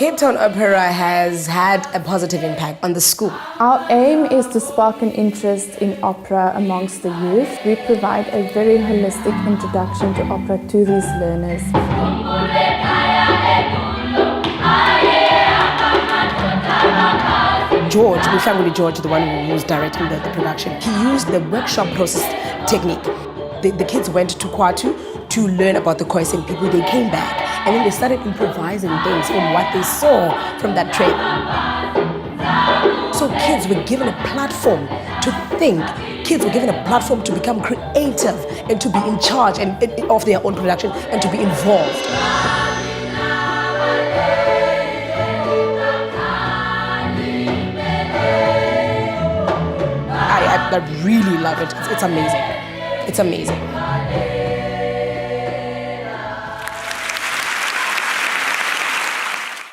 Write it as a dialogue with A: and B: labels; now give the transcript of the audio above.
A: Cape Town Opera has had a positive impact on the school.
B: Our aim is to spark an interest in opera amongst the youth. We provide a very holistic introduction to opera to these learners.
A: George, Mhlanguli George, the one who was directing the production, he used the workshop process technique. The kids went to Kwatu to learn about the Khoisan people. They came back and then they started improvising things from what they saw from that trip. So kids were given a platform to think. Kids were given a platform to become creative and to be in charge of their own production and to be involved. I really love it. It's amazing. It's amazing.